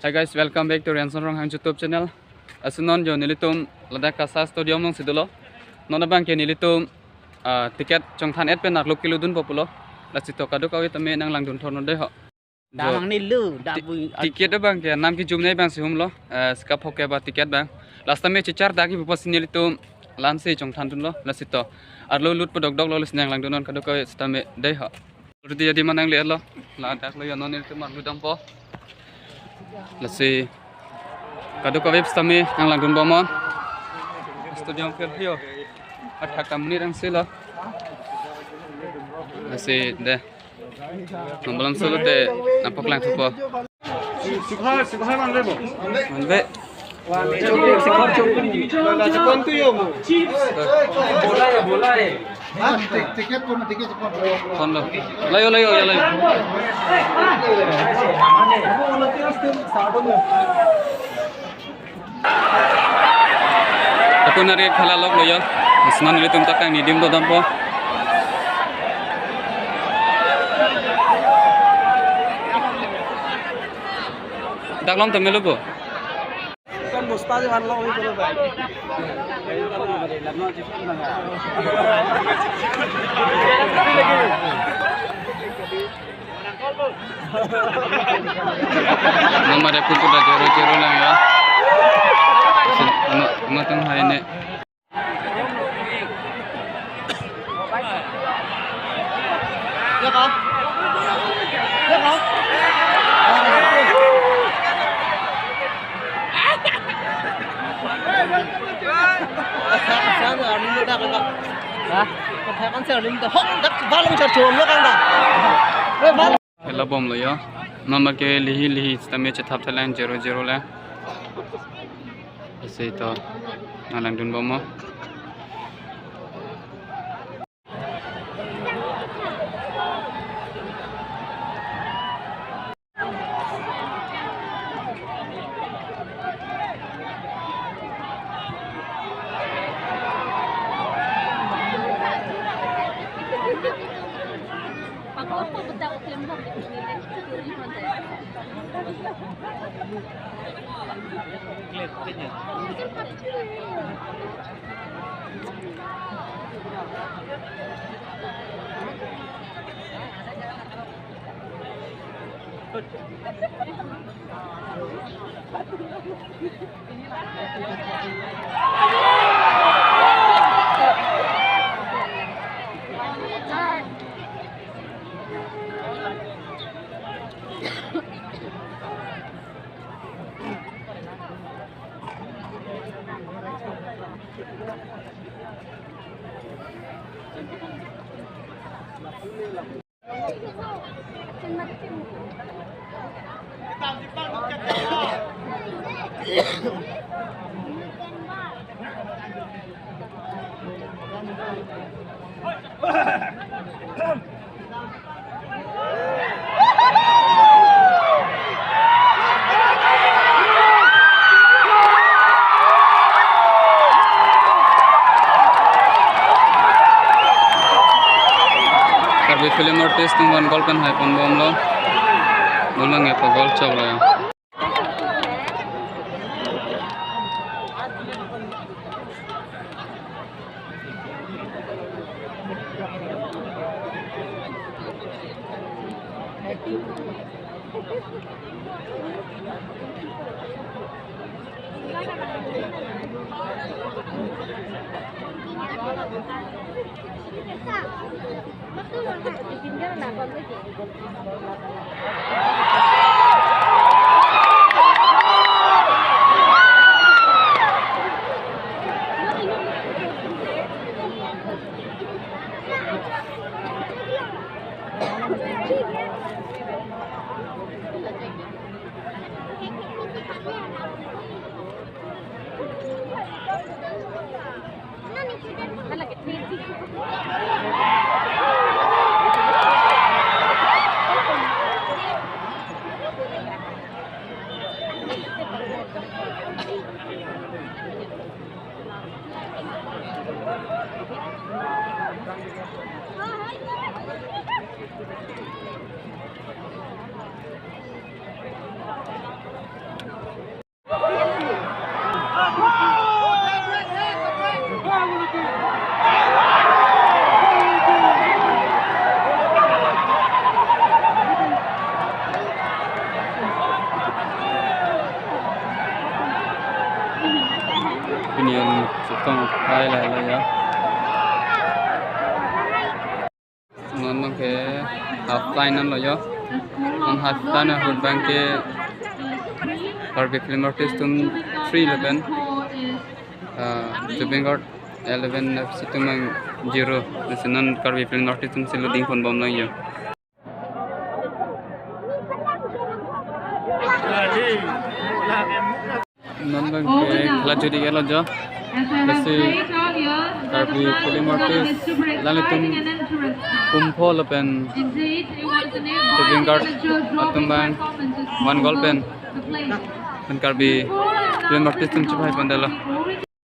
Hi guys, welcome back to Renson Ronghang YouTube channel. Asunon jo nilitum lada kasa stadium nong sidulo. Nona bang ke nilitum tiket chongthan et pe nakluk kiludun populo. Lasito kadu kawi tame nang langdun thorno de ho. Damang ni lu dabu Tiket bang ke nam ki jumne bang si humlo. Skap hoke ba tiket bang. Last time cicar dagi pupas nilitum lansi chongthan dun lo lasito. Arlo lut podok dok lo lisnang langdunon kadu kawi stame de ho. Rudi jadi manang lihat lo. La dak lo yonon nilitum marludam po. Lasi kadu kawib stami ang langdun bomon stadium field hiyo athak tamni rang sila lasi de nombalam solo de napak lang thupo sikha man lebo manbe sikha chokon tu yo bola hai tiket pun tiket kon lo layo layo ya layo aku nari khala lok lo ya senan li tum takang ni dim do dampo daklom tam melo bo kan musta je man lo hi koro bhai nomor aku sudah jero-jero lang ya matang hai ne ya ka sana army da ka ha kan sa lim da hok dak balong char chom lo kang da re bal Hela bom lo ya nomor ke lihi stame chathap thalan 00 la ese to nalang dun bomo Aku bedak flim bom di sini di pantai. Karbi film artist tumban gol kan hai pon bom lo bolang ya pa gol chok lo ya bang ke half final lo yo on half final hut bang ke Karbi film artist tum 311 zubeen Garg 11 FC tum 0 lesenan Karbi film artist tum selo ding phone bom lo yo non bang ke la jodi gelo jo lesi Karbi film artist lalu tum kumpho lepen zubeen Garg atum bang one goal pen Karbi film artist tum chupai pandala